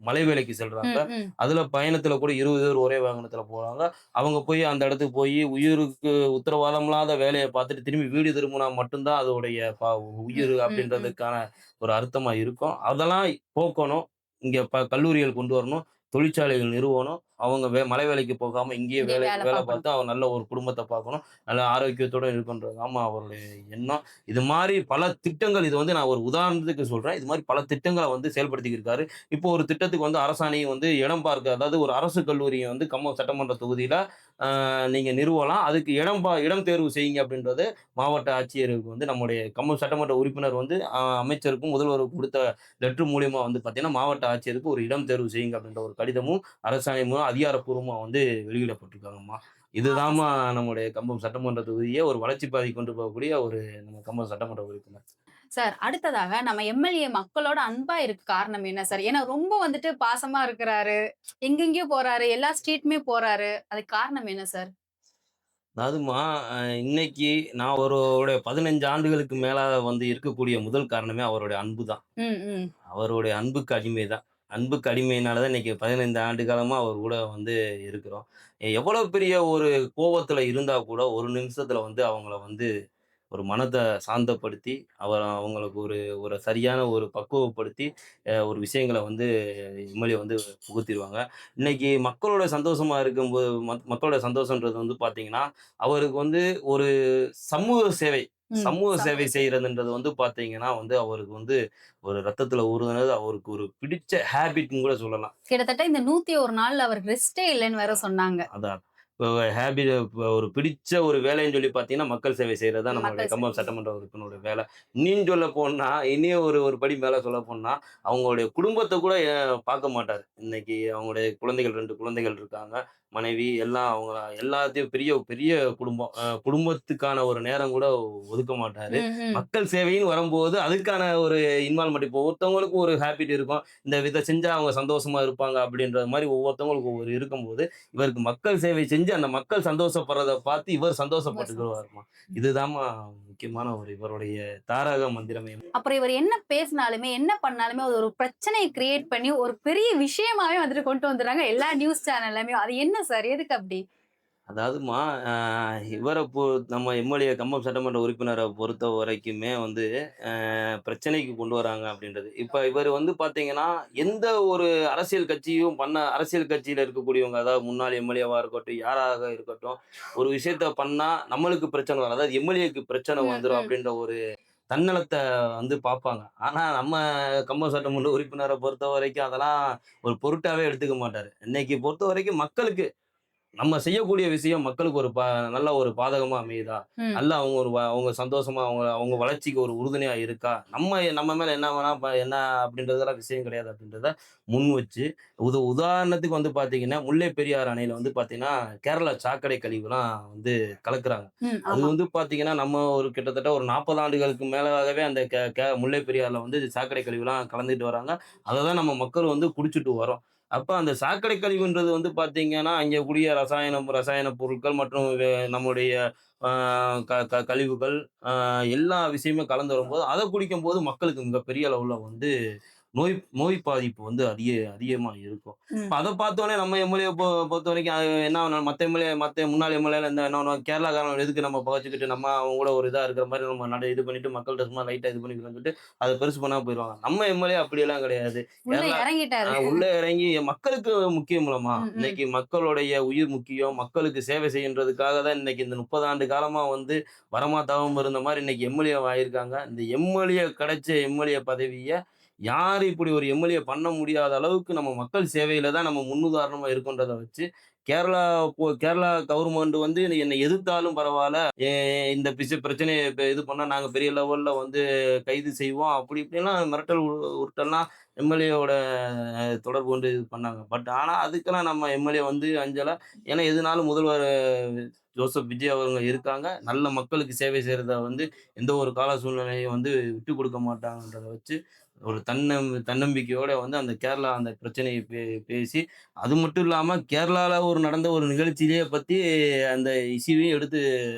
மலை வேலைக்கு செல்றாங்க. ம். ம். அதுல பயணத்துல கூட 20 பேர் ஒரே வாகனத்துல போறாங்க. அவங்க போய் அந்த இடத்துக்கு போயி உயிருக்கு உத்தரவாதம் இல்லாத வேலைய பார்த்துட்டு திரும்பி வீடு திரும்புனா மட்டும் தான் அதோடைய ம். உயிர் ம். ம். அப்படின்றதுக்கான ஒரு அர்த்தமா இருக்கும். அதெல்லாம் போக்கணும். இங்க கல்லூரிகள் கொண்டு வரணும். தொழிற்சாலைகள் நிறுவணும். அவங்க மலை வேலைக்கு போகாம இங்கேயே இங்கே வேல வேலை பார்க்கணும். பார்த்து அவங்க நல்ல ஒரு குடும்பத்த பார்க்கணும். நல்ல ஆரோக்கியத்தோட இருக்கணுன்றது தாம்மா அவருடைய எண்ணம். இது மாரி பல திட்டங்கள் இது வந்து நான் ஒரு உதாரணத்துக்கு சொல்றேன். இது மாரி பல திட்டங்கள வந்து செயல்படுத்திக்கிட்டு இருக்காரு. இப்போ ஒரு திட்டத்துக்கு வந்து அரசாணை வந்து இடம் பார்க்க அதாவது ஒரு அரசு கல்லூரிய வந்து கம்மம் சட்டமன்ற தொகுதியில நீங்க நிறுவலாம். அதுக்கு இடம் தேர்வு செய்யுங்க அப்படின்றது மாவட்ட ஆட்சியருக்கு வந்து நம்முடைய கம்மம் சட்டமன்ற உறுப்பினர் வந்து அமைச்சருக்கும், முதல்வருக்கும் குடுத்த லெட்டர் மூலியமா வந்து பார்த்தீங்கன்னா, மாவட்ட ஆட்சியருக்கு ஒரு இடம் தேர்வு செய்யுங்க அப்படின்ற ஒரு கடிதமும், அரசாணை மூலம் அதிகாரப்பூர்வமா வந்து வெளியிடப்பட்டிருக்காங்கம்மா. ஆமா இதுதாம்மா சார். நம்முடைய கம்பம் சட்டமன்ற தொகுதிய ஒரு வளர்ச்சி பாதைக்கு கொண்டு போகக்கூடிய ஒரு நம்ம கம்பம் சட்டமன்ற உறுப்பினர். சார் அடுத்ததாக நம்ம எம்எல்ஏ மக்களோட அன்பா இருக்க காரணம் என்ன சார்? ஏன்னா ரொம்ப வந்துட்டு பாசமா இருக்கிறாரு. எங்கெங்கேயோ போறாரு. எல்லா ஸ்ட்ரீட்டுமே போறாரு. அதுக்கு காரணம் என்ன சார்? அதாவதும்மா, இன்னைக்கு நான் அவருடைய 15 ஆண்டுகளுக்கு மேலா வந்து இருக்கக்கூடிய முதல் காரணமே அவருடைய அன்பு தான். ம். ம். அவருடைய அன்புக்கு அடிமை தான். அன்புக்கு அடிமையினால தான் இன்னைக்கு 15 ஆண்டு காலமா அவர் கூட வந்து இருக்கிறோம். எவ்வளோ பெரிய ஒரு கோவத்துல இருந்தா கூட, ஒரு நிமிஷத்துல வந்து அவங்கள வந்து ஒரு மனத சாந்தப்படுத்தி, அவங்களுக்கு ஒரு ஒரு சரியான ஒரு பக்குவப்படுத்தி, ஒரு விஷயங்கள வந்து எம்எல்ஏ வந்து புகுத்திருவாங்க. இன்னைக்கு மக்களோட சந்தோஷமா இருக்கும்போது மக்களோட சந்தோஷம்ன்றது வந்து பார்த்தீங்கன்னா, அவருக்கு வந்து ஒரு சமூக சேவை. சமூக சேவை சமூக சேவை. செய்றதுன்றது வந்து பார்த்தீங்கன்னா வந்து, அவருக்கு வந்து ஒரு ரத்தத்துல ஊறுனது, அவருக்கு ஒரு பிடிச்ச ஹேபிட்ன்னு கூட சொல்லலாம். கிட்டத்தட்ட இந்த 101 நாள்ல அவருக்கு ரெஸ்ட்டே இல்லன்னு வேற சொன்னாங்க. அதான். இப்போ இப்ப ஒரு பிடிச்ச ஒரு வேலைன்னு சொல்லி பார்த்தீங்கன்னா, மக்கள் சேவை செய்றது தான் நம்மளுடைய மக்கள் கம்பம் சேவை. சட்டமன்ற உறுப்பினருடைய வேலை. இன்னும் சொல்லப்போனா, இனியும் ஒரு ஒரு படி மேல சொல்லப்போனா, அவங்களுடைய குடும்பத்த கூட பார்க்க மாட்டாரு. இன்னைக்கு அவங்களுடைய குழந்தைகள் 2 குழந்தைகள் இருக்காங்க. மனைவி எல்லாம் அவங்க எல்லாத்தையும் பெரிய பெரிய குடும்பம். குடும்பத்துக்கான ஒரு நேரம் கூட ஒதுக்க மாட்டாரு. ம், ம். மக்கள் சேவைன்னு வரும்போது, அதுக்கான ஒரு இன்வால்வ்மென்ட் இப்போ ஒவ்வொருத்தவங்களுக்கும் ஒரு ஹேபிட் இருக்கும். இத செஞ்சா அவங்க சந்தோஷமா இருப்பாங்க அப்படின்ற மாரி ஒவ்வொருத்தவங்களுக்கும் ஒவ்வொரு இருக்கும்போது, இவருக்கு மக்கள் சேவை செஞ்சு அந்த மக்கள் சந்தோஷப்படுறத பார்த்து இவர் ரொம்ப சந்தோஷம். சந்தோஷப்பட்டுக்குருவாருமா. இதுதாம்மா முக்கியமான ஒரு இவருடைய தாரக மந்திரமே. அப்புறம் இவரு என்ன பேசினாலுமே, என்ன பண்ணாலுமே அது ஒரு பிரச்சனைய கிரியேட் பண்ணி ஒரு பெரிய விஷயமாவே வந்துட்டு கொண்டு வந்துர்றாங்க எல்லா நியூஸ் சேனல்லயுமே. அது என்ன சார்? எதுக்கு அப்படி? அதாவதுமா, அ இவர நம்ம எம்எல்ஏ கம்பம் சட்டமன்ற உறுப்பினர பொறுத்த வரைக்குமே வந்து, பிரச்சனைக்கு கொண்டு வராங்க அப்படின்றது. இப்ப இவரு வந்து பார்த்தீங்கன்னா, எந்த ஒரு அரசியல் கட்சியில இருக்கக்கூடியவங்க, அதாவது முன்னாள் எம்எல்ஏவா இருக்கட்டும், யாராக இருக்கட்டும், ஒரு விஷயத்த பண்ணா நம்மளுக்கு பிரச்சனை வரும். அதாவது எம்எல்ஏக்கு பிரச்சனை ம், வந்துரும் ம். அப்படின்ற ஒரு தன்னலத்த வந்து பார்ப்பாங்க. ஆனா நம்ம கம்பம் சட்டமன்ற உறுப்பினர பொறுத்தவரைக்கும் அதெல்லாம் ஒரு பொருட்டாவே எடுத்துக்க மாட்டாரு. இன்னைக்கு பொறுத்தவரைக்கும் மக்களுக்கு நம்ம செய்யக்கூடிய விஷயம் மக்களுக்கு ஒரு நல்ல ஒரு பாதகமா அமையுதா? ம். நல்ல அவங்க அவங்க சந்தோஷமா அவங்க அவங்க வளர்ச்சிக்கு ஒரு உறுதுணையா இருக்கா? நம்ம மேல என்ன வேணா என்ன அப்படின்றதெல்லாம் விஷயம் கிடையாது அப்படின்றத முன் வச்சு, உதாரணத்துக்கு வந்து பார்த்தீங்கன்னா, முல்லை பெரியாறு அணையில வந்து பார்த்தீங்கன்னா, கேரளா சாக்கடை கழிவுலாம் வந்து கலக்குறாங்க. ம். அது ஆமா. வந்து பார்த்தீங்கன்னா, நம்ம ஒரு கிட்டத்தட்ட ஒரு 40 ஆண்டுகளுக்கு மேலாகவே அந்த கெ கெ முல்லை பெரியாறுல வந்து சாக்கடை கழிவுலாம் கலந்துட்டு வராங்க. அத தான் நம்ம மக்கள் வந்து குடிச்சுட்டு வரோம். அப்ப அந்த சாக்கடை கழிவுன்றது வந்து பார்த்தீங்கன்னா, அங்கே கூடிய ரசாயன பொருட்கள் மற்றும் நம்முடைய அ க க கழிவுகள், எல்லா விஷயமும் கலந்து வரும்போது, அத குடிக்கும்போது மக்களுக்கு மிகப்பெரிய அளவுல வந்து நோய் நோய் பாதிப்பு வந்து அதிகமா இருக்கும். ம். இப்ப அத பார்த்தோனே நம்ம எம்எல்ஏ பொறுத்தவரைக்கும் அது என்ன மத்த முன்னாள் எம்எல்ஏல இருந்தா என்ன பண்ணுவாங்க, கேரளாக்காரன் எதுக்கு நம்ம பகச்சுக்கிட்டு, நம்ம அவங்க கூட ஒரு இதா இருக்கிற மாரி நம்ம இது பண்ணிட்டு மக்கள்ட்ட சும்மா லைட்டா இது பண்ணிக்கலாம்னு சொல்லிட்டு, அத பெருசு பண்ணாம போயிருவாங்க. நம்ம எம்எல்ஏ அப்படியெல்லாம் கிடையாது. உள்ள கேரளா இறங்கிட்டாரு. உள்ள இறங்கி மக்களுக்கு முக்கியம்லம்மா. ம், ம். இன்னைக்கு மக்களுடைய உயிர் முக்கியம். மக்களுக்கு சேவை செய்யுன்றதுக்காக தான் இன்னைக்கு இந்த 30 ஆண்டு காலமா வந்து வரமா தவம் இருந்த மாரி இன்னைக்கு எம்எல்ஏ ஆயிருக்காங்க. இந்த எம்எல்ஏ கிடைச்ச எம்எல்ஏ பதவிய யாரு இப்படி ஒரு எம்எல்ஏ பண்ண முடியாத அளவுக்கு நம்ம மக்கள் சேவையில தான் நம்ம முன்னுதாரணமா இருக்கோன்றத வச்சு, கேரளா கவர்மெண்ட் வந்து என்னை எதிர்த்தாலும் பரவால்ல. இந்த பிரச்சனைய இது பண்ணா நாங்க பெரிய லெவல்ல வந்து கைது செய்வோம். அப்படி இப்படிலாம் மிரட்டல் உருட்டல்லாம் எம்எல்ஏவோட தொடர்பு கொண்டு இது பண்ணாங்க. ஆனா அதுக்கெல்லாம் நம்ம எம்எல்ஏ வந்து அஞ்சல. ஏன்னா எதுனாலும் முதல்வர் ஜோசப் விஜய் அவங்க இருக்காங்க. நல்ல மக்களுக்கு சேவை செய்றத வந்து எந்த ஒரு கால சூழ்நிலையும் வந்து விட்டுக் குடுக்க மாட்டாங்கன்றத வச்சு, ஒரு தன்னம்பிக்கையோட வந்து அந்த கேரளா அந்த பிரச்சனைய பேசி, அது மட்டும் இல்லாம கேரளால நடந்த ஒரு நிகழ்ச்சியிலேயே பத்தி அந்த இஷ்யூவையும் எடுத்து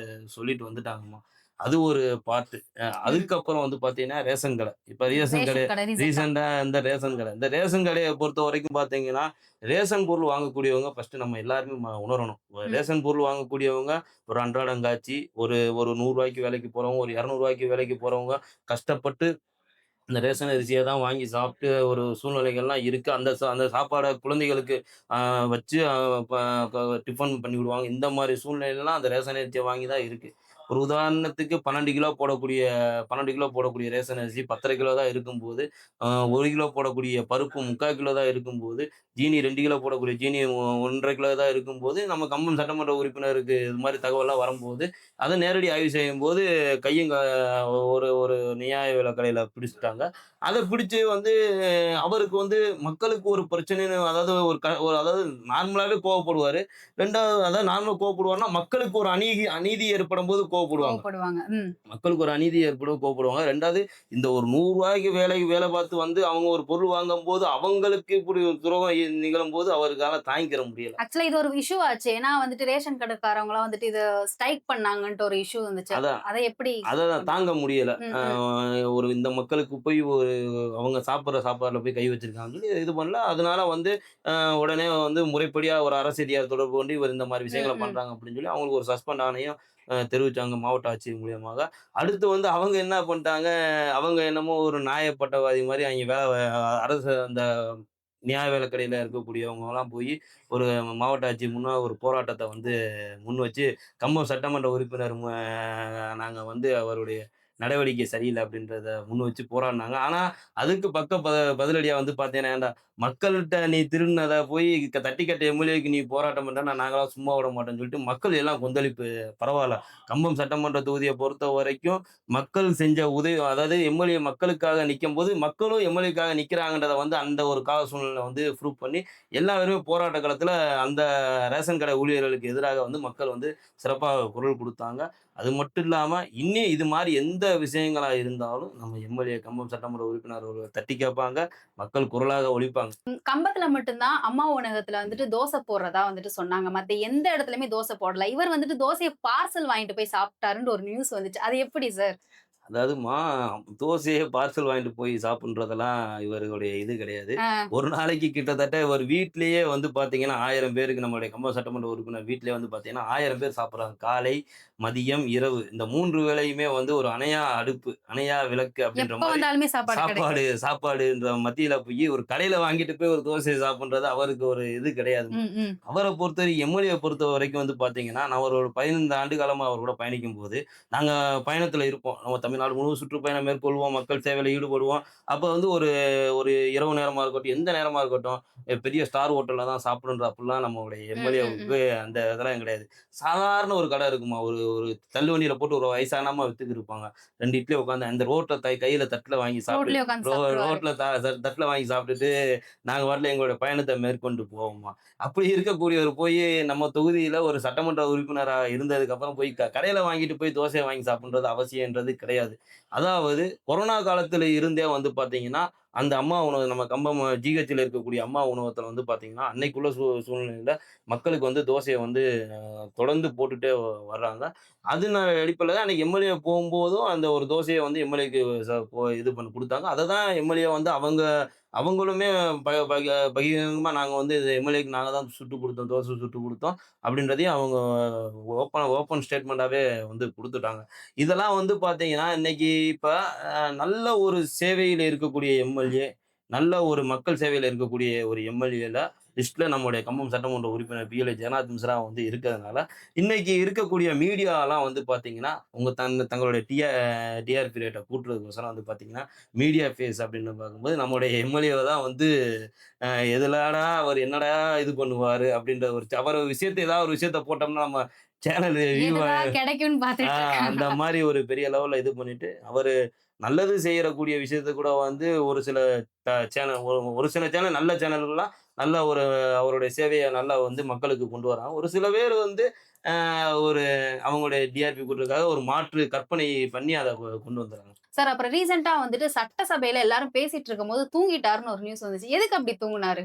சொல்லிட்டு வந்துட்டாங்கம்மா. அது ஒரு பார்ட். ம். அதுக்கப்புறம் வந்து பார்த்தீங்கன்னா, ரேஷன் கடை. இப்ப ரேஷன் கடை ரேஷன் கடை ரீசென்ட்டா. ரீசென்ட்டா இந்த ரேஷன் கடை. இந்த ரேஷன் கடைய பொறுத்தவரைக்கும் பார்த்தீங்கன்னா, ரேஷன் பொருள் வாங்கக்கூடியவங்க ஃபர்ஸ்ட்டு நம்ம எல்லாருமே உணரணும். ம். ரேஷன் பொருள் வாங்கக்கூடியவங்க ஒரு அன்றாடங்காட்சி, ஒரு ஒரு ரூ. 100 வேலைக்கு போறவங்க, ஒரு ரூ. 200 வேலைக்கு போறவங்க, கஷ்டப்பட்டு இந்த ரேஷன் அரிசிய தான் வாங்கி சாப்பிட்டு ஒரு சூழ்நிலைகள்லாம் இருக்கு. அந்த சாப்பாட குழந்தைகளுக்கு அ வச்சு அ ப க டிஃபன் பண்ணி விடுவாங்க. இந்த மாரி சூழ்நிலைலாம் அந்த ரேஷன் அரிசிய வாங்கி தான் இருக்கு. ஒரு உதாரணத்துக்கு 12 கிலோ போடக்கூடிய ரேஷன் அரிசி 10 1/2 கிலோ தான் இருக்கும்போது, அ 1 கிலோ போடக்கூடிய பருப்பு 3/4 கிலோ தான் இருக்கும்போது, ஜீனி 2 கிலோ போடக்கூடிய ஜீனி 1 1/2 கிலோ தான் இருக்கும்போது, நம்ம கம்பம் சட்டமன்ற உறுப்பினருக்கு இது மாரி தகவல்லாம் வரும்போது, அத நேரடி ஆய்வு செய்யும்போது கையும் க ஒரு ஒரு நியாய விலை கடையில பிடிச்சுட்டாங்க. அத பிடிச்சு வந்து அவருக்கு வந்து மக்களுக்கு ஒரு பிரச்சனைன்னு அதாவது அதாவது நார்மலாவே கோவப்படுவாரு. 2வது அதாவது நார்மலா கோவப்படுவாருன்னா, மக்களுக்கு ஒரு அநீதி ஏற்படும்போது கோவப்படுவாங்க. கோவப்படுவாங்க. ம். மக்களுக்கு ஒரு அநீதி ஏற்படும் கோவப்படுவாங்க. 2வது இந்த ஒரு ரூ. 100 வேலை பார்த்து வந்து அவங்க ஒரு பொருள் வாங்கும்போது, அவங்களுக்கு இப்படி ஒரு துரோகம் நிகழும்போது அவருக்கால தாங்கிக்கிற முடியல. ஆக்சுவலா இது ஒரு இஷ்யூ ஆச்சு. ஏன்னா வந்துட்டு ரேஷன் கடைக்காரவங்கலாம் வந்துட்டு இத ஸ்ட்ரைக் பண்ணாங்கன்ட்டு ஒரு இஷ்யூ வந்துச்சு. அதான். அத எப்படி அததான் கொண்டு தாங்க முடியல. ம், ம். ஒரு இந்த மக்களுக்கு போய் அவங்க சாப்பிடுற சாப்பாடுல போய் கை வச்சிருக்காங்கன்னு சொல்லி இது பண்ணல. அதனால வந்து அ உடனே வந்து முறைப்படியா ஒரு அரசியதிகார தொடர்பு கொண்டு இவர் இந்த மாரி ம், விஷயங்கள ம். பண்றாங்க அப்படின்னு சொல்லி அவங்களுக்கு ஒரு சஸ்பெண்ட் ஆணையும் தெரிவிச்சாங்க மாவட்ட ஆட்சியர் மூலியமாக. அடுத்து வந்து அவங்க என்ன பண்ணிட்டாங்க, அவங்க என்னமோ ஒரு நியாயப்பட்டவாதி மாரி அவைங்க அரசு அந்த நியாய விலைக்கடையில இருக்கக்கூடியவங்கலாம் போய் ஒரு மாவட்ட ஆட்சியர் முன்னா ஒரு போராட்டத்த வந்து முன் வச்சு, கம்பம் சட்டமன்ற உறுப்பினர் நாங்க வந்து அவருடைய நடவடிக்கை சரியில்ல அப்படின்றத முன் வச்சு போராடுனாங்க. ஆனா, அதுக்கு பதிலடியா வந்து பார்த்தீங்கன்னா, "ஏன்டா மக்கள்ட்ட நீ திருடுனத போய் தட்டி கேட்ட எம்எல்ஏக்கு நீ போராட்டம் பண்றன்னா, நாங்கலாம் சும்மா விட மாட்டோம்ன்னு" சொல்லிட்டு மக்கள் எல்லாம் கொந்தளிப்பு. பரவால்ல. கம்பம் சட்டமன்ற தொகுதிய பொறுத்தவரைக்கும் மக்கள் செஞ்ச உதவி அதாவது எம்எல்ஏ மக்களுக்காக நிக்கும்போது, மக்களும் எம்எல்ஏக்காக நிக்கிறாங்கன்றத வந்து அந்த ஒரு கால சூழ்நிலை வந்து ப்ரூவ் பண்ணி, எல்லா பேருமே போராட்ட களத்துல அந்த ரேஷன் கடை ஊழியர்களுக்கு எதிராக வந்து மக்கள் வந்து சிறப்பா குரல் குடுத்தாங்க. அது மட்டும் இல்லாம, இன்னும் இது மாரி எந்த விஷயங்களா இருந்தாலும், நம்ம எம்எல்ஏ கம்பம் சட்டமன்ற உறுப்பினர் அவர்கள் தட்டி கேட்பாங்க. மக்கள் குரலாக ஒலிப்பாங்க. கம்பத்துல மட்டும் தான் அம்மா உணவகத்துல வந்துட்டு தோசை போடுறதா வந்துட்டு சொன்னாங்க. மத்த எந்த இடத்துலயுமே தோசை போடல. இவர் வந்துட்டு தோசைய பார்சல் வாங்கிட்டு போய் சாப்பிட்டாருன்னு ஒரு நியூஸ் வந்துச்சு. அது எப்படி சார்? அதாவது தோசைய பார்சல் வாங்கிட்டு போய் சாப்பிடுறதெல்லாம் இவர்களுடைய இது கிடையாது. ஆ. ஒரு நாளைக்கு கிட்டத்தட்ட ஒரு வீட்லயே வந்து பார்த்தீங்கன்னா, 1000 பேருக்கு நம்முடைய கம்பம் சட்டமன்ற உறுப்பினர் வீட்லயே வந்து பார்த்தீங்கன்னா, 1000 பேர் சாப்பிடுறாங்க. காலை, மதியம், இரவு இந்த 3 வேளையுமே வந்து ஒரு அணையா அடுப்பு, அணையா விளக்கு அப்படின்ற எப்ப மாரி வந்தாலுமே சாப்பாடு கிடைக்கும். சாப்பாடுன்ற மத்தியில போயி ஒரு கடையில வாங்கிட்டு போய் ஒரு தோசைய சாப்பிடுறது அவருக்கு ஒரு இது கிடையாது. ம், ம். அவர பொறுத்தவரை எம்எல்ஏ பொறுத்தவரைக்கும் வந்து பார்த்தீங்கன்னா, நான் ஒரு 15 ஆண்டு காலமா அவர் கூட பயணிக்கும்போது, நாங்க பயணத்தில இருப்போம். நம்ம தமிழ்நாடு முழுவதும் சுற்றுப்பயணம் மேற்கொள்வோம். மக்கள் சேவையில ஈடுபடுவோம். அப்ப வந்து ஒரு ஒரு இரவு நேரமா இருக்கட்டும், எந்த நேரமா இருக்கட்டும், பெரிய ஸ்டார் ஹோட்டல்ல தான் சாப்பிடணுன்ற அப்படிலாம் நம்மளுடைய ம், ம், எம்எல்ஏவுக்கு ம். அந்த இதெல்லாம் கிடையாது. சாதாரண ஒரு கடை இருக்குமா, ஒரு ஒரு தள்ளுவண்டியில போட்டு ஒரு வயசானம்மா வித்துட்டு இருப்பாங்க. 2 இட்லி உட்காந்து அந்த ரோட்ல கையில தட்டுல வாங்கி சாப்பிட்டு ரோட்லயே உட்கார்ந்து சாப்ட்டுருவாரு. ரோட்ல தட்டுல வாங்கி சாப்பிட்டுட்டு, நாங்க பாட்டுல எங்களுடைய பயணத்த மேற்கொண்டு போவோமா. அப்படி இருக்கக்கூடியவர் போயி, நம்ம தொகுதியில ஒரு சட்டமன்ற உறுப்பினரா இருந்ததுக்கப்புறம் போய் கடையில வாங்கிட்டு போய் தோசைய வாங்கி சாப்பிடுறது அவசியம்ன்றது கிடையாது. அதாவது கொரோனா காலத்துல இருந்தே வந்து பார்த்தீங்கன்னா, அந்த அம்மா உணவு நம்ம கம்பம் ஜிஹெச்ல இருக்கக்கூடிய அம்மா உணவகத்துல வந்து பார்த்தீங்கன்னா, அன்னைக்குள்ள சூழ்நிலையில மக்களுக்கு வந்து தோசைய வந்து தொடர்ந்து போட்டுட்டே வர்றாங்க. அடிப்படையில தான் அன்னைக்கு எம்எல்ஏ போம்போதும் அந்த ஒரு தோசைய வந்து எம்எல்ஏக்கு இது பண்ணி குடுத்தாங்க. அததான் எம்எல்ஏ வந்து அவங்களுமே பகிரங்கமா நாங்க வந்து எம்எல்ஏக்கு நாங்க தான் சுட்டுக் குடுத்தோம். தோசை சுட்டுக் குடுத்தோம். அப்படின்றதையும் அவங்க ஓப்பன் ஸ்டேட்மெண்ட்டாவே வந்து குடுத்துட்டாங்க. இதெல்லாம் வந்து பார்த்தீங்கன்னா, இன்னைக்கு இப்ப நல்ல ஒரு சேவையில இருக்கக்கூடிய எம்எல்ஏ, நல்ல ஒரு மக்கள் சேவையில இருக்கக்கூடிய ஒரு எம்எல்ஏல லிஸ்ட்ல நம்முடைய கம்பம் சட்டமன்ற உறுப்பினர் பிஎல்ஏ ஜெகநாத் மிஸ்ரா வந்து இருக்கிறதுனால, இன்னைக்கு இருக்கக்கூடிய மீடியாலாம் வந்து பார்த்தீங்கன்னா, உங்க தங்களுடைய டிஆர்பி ரேட்ட கூட்டுறதுக்கோசரம் வந்து பார்த்தீங்கன்னா, மீடியா ஃபேஸ் அப்படின்னு பார்க்கும்போது நம்முடைய எம்எல்ஏவ தான் வந்து அ எதுலடா அவர் என்னடா இது பண்ணுவாரு அப்படின்ற ஒரு அவர் விஷயத்த ஏதாவது ஒரு விஷயத்த போட்டோம்னா நம்ம சேனல் வியூ எதுதான் கிடைக்கும்னு ஆ பார்த்துட்டு அந்த இருக்காங்க. மாரி ஒரு பெரிய லெவல்ல இது பண்ணிட்டு, அவரு நல்லது செய்யக்கூடிய விஷயத்த கூட வந்து ஒரு சில சேனல் ஒரு சில சேனல் நல்ல சேனல்கள்லாம் நல்ல ஒரு அவருடைய சேவைய நல்லா வந்து மக்களுக்கு கொண்டு வராங்க. ஒரு சில பேர் வந்து ஒரு அவங்களுடைய டிஆர்பி கூட்டுறதுக்காக ஒரு மாற்று கற்பனை பண்ணி அத கொண்டு வந்துர்றாங்க. சார் அப்புறம் ரீசென்ட்டா வந்துட்டு சட்டசபையில எல்லாரும் பேசிட்டு இருக்கும்போது தூங்கிட்டாருன்னு ஒரு நியூஸ் வந்துச்சு. எதுக்கு அப்படி தூங்குனாரு?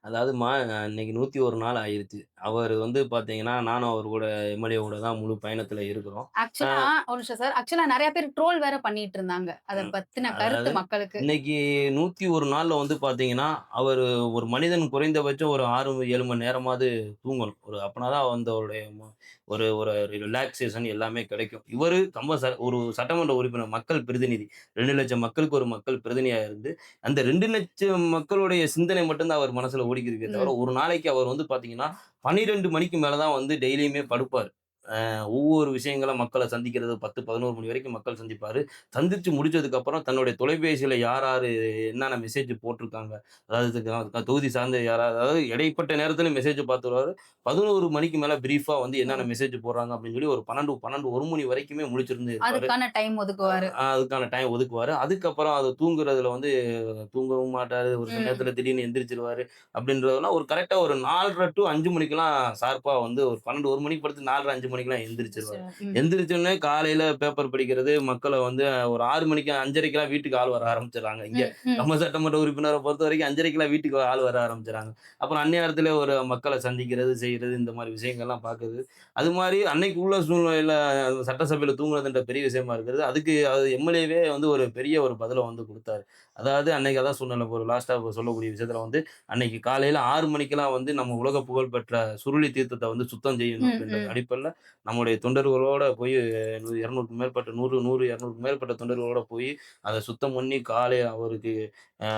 அதாவதுமா இன்னைக்கு 101 நாள் ஆயிருச்சு. அவரு வந்து பார்த்தீங்கன்னா, நானும் அவரு கூட எம்எல்ஏ கூட தான் முழு பயணத்துல இருக்கிறோம். அ ஆக்சுவலா ஒரு நிமிஷம் சார். ஆக்சுவலா நெறைய பேர் ட்ரோல் வேற பண்ணிட்டு இருந்தாங்க. அத ம். பத்தின கருத்து அதாவது மக்களுக்கு. இன்னைக்கு 101 நாள்ல வந்து பார்த்தீங்கன்னா, அவரு ஒரு மனிதன் குறைந்தபட்சம் ஒரு 6, 7 மணி நேரமாவது தூங்கணும். அப்பனா தான் வந்து அவருடைய ஒரு ஒரு ரிலாக்சேஷன் எல்லாமே கிடைக்கும். இவரு ஒரு சட்டமன்ற உறுப்பினர், மக்கள் பிரதிநிதி. 2,00,000 மக்களுக்கு ஒரு மக்கள் பிரதிநிதியா இருந்து, அந்த 2,00,000 மக்களுடைய சிந்தனை மட்டும் தான் அவர் மனசுல ஓடிக்கிருக்கே தவிர, ம். ஒரு நாளைக்கு அவர் வந்து பார்த்தீங்கன்னா, 12 மணிக்கு மேல தான் வந்து டெய்லியுமே படுப்பாரு. ஒவ்வொரு விஷயங்கள மக்கள சந்திக்கிறது 10, 11 மணி வரைக்கும் மக்கள் சந்திப்பாரு. சந்திச்சு முடிச்சதுக்கப்புறம் தன்னுடைய தொலைபேசியில யார் யாரு என்னென்ன மெசேஜ் போட்டிருக்காங்க. அதாவது தொகுதி சார்ந்த யாராவது அதாவது இடைப்பட்ட நேரத்தில மெசேஜ் பார்த்துருவாரு. 11 மணிக்கு மேல பிரீஃபா வந்து என்னென்ன ம். மெசேஜ் போடுறாங்க அப்படின்னு சொல்லி ஒரு 12, 1 மணி வரைக்குமே முழிச்சிருந்து இருப்பாரு. அதுக்கான டைம் ஒதுக்குவாரு. அதுக்கான டைம் ஒதுக்குவாரு. அதுக்கப்புறம் அது தூங்குறதுல வந்து தூங்கவும் மாட்டாரு. ஒரு சில ம். நேரத்தில திடீர்னு எந்திரிச்சுருவாரு. அப்படின்றதெல்லாம் ஒரு கரெக்ட்டா ஒரு 4:30 டூ 5 மணிக்கெல்லாம் ஷார்ப்பா வந்து ஒரு 12, 1 மணிக்கு படுத்து 4:30, 5 மணிக்கெல்லாம் எந்திரிச்சுருவாரு. ம். எந்திரிச்சோனே காலையில பேப்பர் படிக்கிறது, மக்கள வந்து ஒரு 6 மணிக்கு 5:30க்கெல்லாம் வீட்டுக்கு ஆள் வர ஆரம்பிச்சுடுறாங்க. இங்க ம். ம். நம்ம சட்டமன்ற உறுப்பினர பொறுத்தவரைக்கும் 5:30க்கெல்லாம் வீட்டுக்கு ஆள் வர ஆரம்பிச்சுடுறாங்க. அப்புறம் அந்நேரத்திலே ஒரு மக்கள சந்திக்கிறது, செய்றது இந்த மாரி விஷயங்கள்லாம் பார்க்குறது. அது மாரி அன்னைக்கு உள்ள சூழ்நிலையில சட்டசபையில தூங்குனதுன்ற பெரிய விஷயமா இருக்கிறது. அதுக்கு அது எம்எல்ஏவே வந்து ஒரு பெரிய ஒரு பதில வந்து குடுத்தாரு. அதாவது அன்னைக்கு அதான் சொன்னேன்ல ஒரு லாஸ்ட்டா சொல்லக்கூடிய விஷயத்துல வந்து, அன்னைக்கு காலையில 6 மணிக்கெல்லாம் வந்து நம்ம உலக புகழ் பெற்ற சுருளி தீர்த்தத்த வந்து சுத்தம் செய்யணும் ம். அப்படின்ற ம். அடிப்படையில, நம்முடைய தொண்டர்களோட போய் 200க்கும் மேற்பட்ட 200க்கு மேற்பட்ட தொண்டர்களோட போய் அத சுத்தம் பண்ணி அவருக்கு அ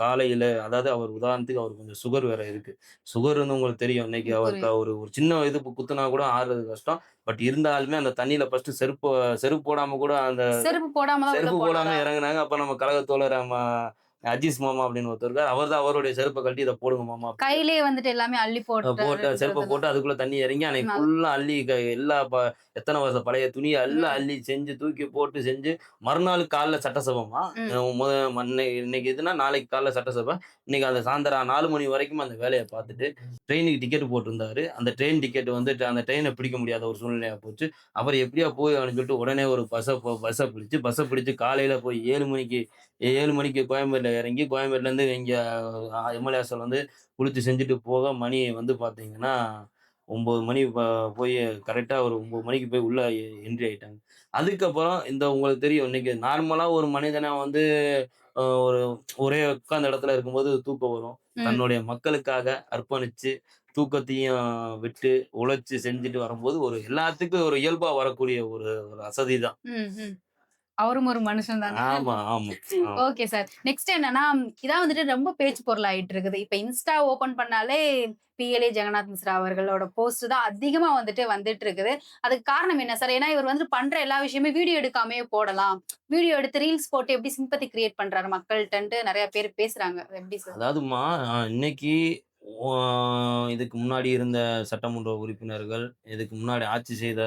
காலையில அதாவது அவர் உதாரணத்துக்கு அவருக்கு கொஞ்சம் சுகர் வேற இருக்கு. சுகர் வந்து உங்களுக்கு தெரியும். இன்னைக்கு அவருக்கு புரியுது. ஒரு ஒரு சின்ன இது குத்துனா கூட ஆறுறது கஷ்டம். பட் இருந்தாலுமே அந்த தண்ணீல ஃபர்ஸ்ட்டு செருப்பு போடாம கூட அந்த செருப்பு போடாம தான் உள்ள செருப்பு போடாம போனாரா? இறங்குனாங்க. அப்ப நம்ம கழக தோழர் அஜீஸ் மாமா அப்படின்னு ஒருத்தர் இருக்காரு. அவர் தான் அவருடைய செருப்ப கழட்டி இத போடுங்க மாமா அப்படின்னு கையிலேயே வந்துட்டு எல்லாமே அள்ளி போட்டு செருப்ப போட்டாருன்றதுங்க. போட்டு அதுக்குள்ள தண்ணி இறங்கி அன்னைக்கு ம். ஃபுல்லா அள்ளி எல்லா எத்தன வருஷம் பழைய துணிய எல்லாம் ம். அள்ளி செஞ்சு தூக்கி போட்டு செஞ்சு மறுநாள் காலைல சட்டசபைமா. அ ம். மொத இன்னைக்கு இதுன்னா நாளைக்கு காலைல சட்டசபை. இன்னைக்கு அந்த சாயந்தரம் 4 மணி வரைக்கும் அந்த வேலைய பார்த்துட்டு ட்ரெயினுக்கு டிக்கெட் போட்டிருந்தாரு. அந்த ட்ரெயின் டிக்கெட் வந்துட்டு அந்த ட்ரெயின பிடிக்க முடியாத ஒரு சூழ்நிலையா போச்சு. அவர் எப்படியோ போய் அப்படின்னு சொல்லிட்டு உடனே ஒரு பஸ்ஸ பிடிச்சு காலையில போய் 7 மணிக்கு கோயம்பேடுல இறங்கி கோயம்பேடுலேருந்து இங்க எம்எல்ஏ ஹாஸ்டல் வந்து குளிச்சு செஞ்சுட்டு போக மணி வந்து பார்த்தீங்கன்னா, 9 மணி போய் கரெக்ட்டா ஒரு 9 மணிக்கு போய் உள்ள என்ட்ரி ஆயிட்டாங்க. அதுக்கப்புறம் இந்த உங்களுக்கு தெரியும் இன்னைக்கு நார்மலா ஒரு மனிதன வந்து ஒரு ஒரே உட்கார்ந்த இடத்துல இருக்கும்போது தூக்கம் வரும். ம். தன்னுடைய மக்களுக்காக அர்ப்பணிச்சு, தூக்கத்தையும் விட்டு, உழைச்சு செஞ்சுட்டு வரும்போது ஒரு எல்லாத்துக்கும் ஒரு இயல்பா வரக்கூடிய ஒரு ஒரு அசதி தான். ம். ம். அவரும் ஒரு மனுஷன் தானே. ஆமா, ஆமா. ஆமா. Okay sir. நெக்ஸ்ட் என்னன்னா, இதான் வந்துட்டு ரொம்ப பேச்சு பொருளாயிட்டு இருக்குது. இப்ப இன்ஸ்டா ஓப்பன் பண்ணாலே பிஎல்ஏ ஜெகநாத் மிஸ்ரா அவர்களோட போஸ்ட் தான் அதிகமா வந்துட்டு வந்துட்டு இருக்குது. அதுக்கு காரணம் என்ன சார்? ஏன்னா இவர் வந்துட்டு பண்ற எல்லா விஷயமே வீடியோ எடுக்காமயே போடலாம். வீடியோ எடுத்து ரீல்ஸ் போட்டு எப்படி சிம்பத்தி கிரியேட் பண்றாரு மக்கள்ட்டன்ட்டு நெறைய பேர் பேசுறாங்க. அது எப்படி சார்? அதாவதுமா, இன்னைக்கு ஒ இதுக்கு முன்னாடி இருந்த சட்டமன்ற உறுப்பினர்கள், இதுக்கு முன்னாடி ஆட்சி செய்த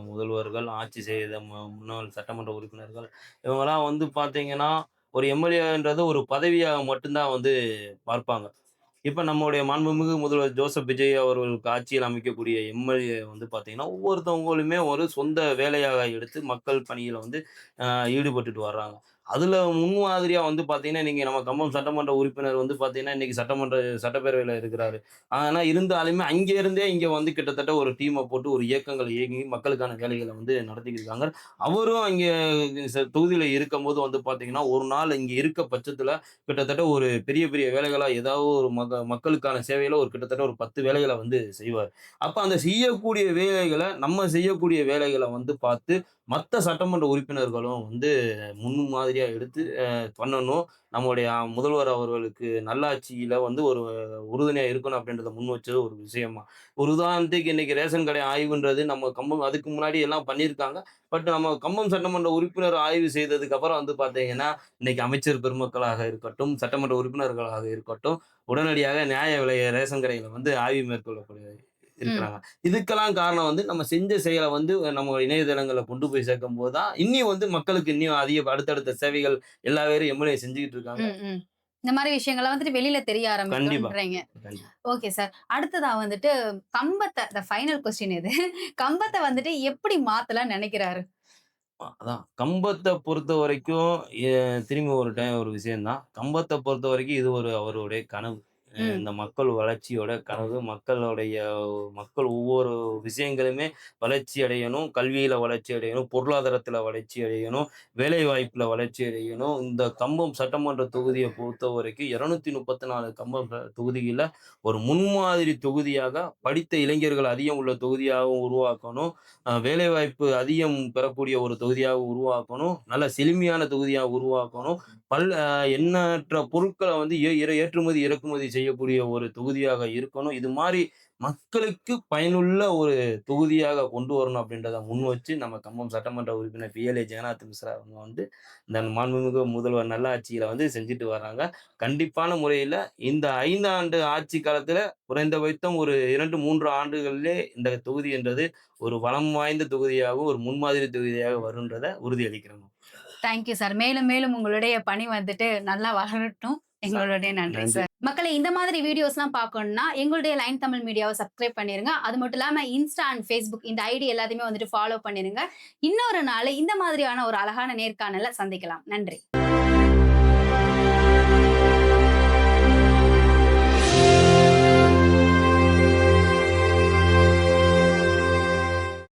முதல்வர்கள், ஆட்சி செய்த முன்னாள் சட்டமன்ற உறுப்பினர்கள், இவங்கலாம் வந்து பார்த்தீங்கன்னா, ஒரு எம்எல்ஏன்றது ஒரு பதவியா மட்டும் தான் வந்து பார்ப்பாங்க. இப்ப நம்முடைய மாண்புமிகு முதல்வர் ஜோசப் விஜய் அவர்களுக்கு ஆட்சியில் அமைக்கக்கூடிய எம்எல்ஏ வந்து பார்த்தீங்கன்னா, ஒவ்வொருத்தவங்களுமே ஒரு சொந்த வேலையாக எடுத்து மக்கள் பணியில வந்து அ ஈடுபட்டுட்டு வர்றாங்க. அதுல முன்மாதிரியா வந்து பார்த்தீங்கன்னா, நீங்க நம்ம கம்பம் சட்டமன்ற உறுப்பினர் வந்து பார்த்தீங்கன்னா, இன்னைக்கு சட்டப்பேரவையில இருக்கிறாரு. ஆனா இருந்தாலுமே அங்க இருந்தே இங்க வந்து கிட்டத்தட்ட ஒரு டீம போட்டு ஒரு இயக்கங்கள் இயங்கி மக்களுக்கான வேலைகள வந்து நடத்திக்கிட்டு இருக்காங்க. அவரும் அங்க தொகுதியில இருக்கும்போது வந்து பார்த்தீங்கன்னா, ஒரு நாள் இங்க இருக்க பட்சத்துல கிட்டத்தட்ட ஒரு பெரிய பெரிய வேலைகளா ஏதாவது ஒரு மக்களுக்கான சேவையில ஒரு கிட்டத்தட்ட ஒரு 10 வேலைகள வந்து செய்வார். அப்ப அந்த செய்யக்கூடிய வேலைகள நம்ம செய்யக்கூடிய வேலைகள வந்து பார்த்து மத்த சட்டமன்ற உறுப்பினர்களும் வந்து முன்மாதிரியா எடுத்து பண்ணணும். நம்முடைய முதல்வர் அவர்களுக்கு நல்லாட்சியில வந்து ஒரு உறுதுணையா இருக்கணும் அப்படின்றத முன் வச்சது ஒரு விஷயமா. ஒரு உதாரணத்துக்கு இன்னைக்கு ரேஷன் கடை ஆய்வுன்றது நம்ம கம்பம் அதுக்கு முன்னாடி எல்லாம் பண்ணியிருக்காங்க. பட் நம்ம கம்பம் சட்டமன்ற உறுப்பினர் ஆய்வு செய்ததுக்கு அப்புறம் வந்து பார்த்தீங்கன்னா, இன்னைக்கு அமைச்சர் பெருமக்களாக இருக்கட்டும், சட்டமன்ற உறுப்பினர்களாக இருக்கட்டும், உடனடியாக நியாய விலை ரேஷன் கடையில வந்து ஆய்வு மேற்கொள்ளக்கூடிய ம். இருக்கிறாங்க. இதுக்கெல்லாம் காரணம் வந்து நம்ம செஞ்ச செயல வந்து நம்ம இணையதளங்கள்ல கொண்டு போய் சேர்க்கும்போது தான், இன்னியும் வந்து மக்களுக்கு இன்னியும் அதிக அடுத்தடுத்த சேவைகள் எல்லா பேரும் எம்எல்ஏ செஞ்சுகிட்டு இருக்காங்க. ம். ம். இந்த மாரி விஷயங்கள்லாம் வந்துட்டு வெளில தெரிய கண்டிப்பா. ஆரம்பிக்கும்ன்றீங்க. கண்டிப்பா. Okay sir. அடுத்ததா வந்துட்டு த ஃபைனல் கொஸ்டின் இது. கம்பத்த வந்துட்டு எப்படி மாத்தலாம்னு நெனைக்கிறாரு? அதான் கம்பத்த பொறுத்தவரைக்கும் எ திரும்பி ஒரு விஷயம் தான். கம்பத்த பொறுத்தவரைக்கும் இது ஒரு அவருடைய கனவு. ம். இந்த மக்கள் வளர்ச்சியோட கனவு. மக்கள் ஒவ்வொரு விஷயங்களுமே வளர்ச்சி அடையணும். கல்வியில வளர்ச்சி அடையணும். பொருளாதாரத்தில வளர்ச்சி அடையணும். வேலைவாய்ப்புல வளர்ச்சி அடையணும். இந்த கம்பம் சட்டமன்ற தொகுதிய பொறுத்தவரைக்கும் 234 கம்பம் தொகுதியில ஒரு முன்மாதிரி தொகுதியாக படித்த இளைஞர்கள் அதிகம் உள்ள தொகுதியாகவும் உருவாக்கணும். வேலைவாய்ப்பு அதிகம் பெறக்கூடிய ஒரு தொகுதியாக உருவாக்கணும். நல்ல செழுமையான தொகுதியா உருவாக்கணும். எண்ணற்ற பொருட்கள வந்து ஏற்றுமதி, இறக்குமதி செய்யக்கூடிய ஒரு தொகுதியாக இருக்கணும். இது மாரி மக்களுக்கு பயனுள்ள ஒரு தொகுதியாக கொண்டு வரணும் அப்படின்றத முன் வச்சு நம்ம கம்பம் சட்டமன்ற உறுப்பினர் பிஎல்ஏ ஜெகநாத் மிஸ்ரா அவங்க வந்து இந்த மாண்புமிகு முதல்வர் நல்லாட்சியில வந்து செஞ்சுட்டு வர்றாங்க. கண்டிப்பான முறையில இந்த 5 ஆண்டு ஆட்சி காலத்துல குறைந்தபட்சம் ஒரு 2, 3 ஆண்டுகளிலே இந்த தொகுதி என்றது ஒரு வளம் வாய்ந்த தொகுதியாகவும், ஒரு முன்மாதிரி தொகுதியாக வரும்ன்றத உறுதியளிக்கிறேன். Thank you sir. மேலும் மேலும் உங்களுடைய பணி வந்துட்டு நல்லா வளரட்டும். எங்களுடைய நன்றி நன்றி. சார். மக்களே இந்த மாதிரி வீடியோஸ்லாம் பார்க்கணும்னா, எங்களுடைய லைன் தமிழ் மீடியாவ சப்ஸ்கிரைப் பண்ணிருங்க. அது மட்டும் இல்லாம இன்ஸ்டா அண்ட் Facebook இந்த ஐடி எல்லாத்தையுமே வந்துட்டு ஃபாலோ பண்ணிருங்க. இன்னொரு நாள் இந்த மாதிரியான ஒரு அழகான நேர்காணல்ல சந்திக்கலாம். நன்றி.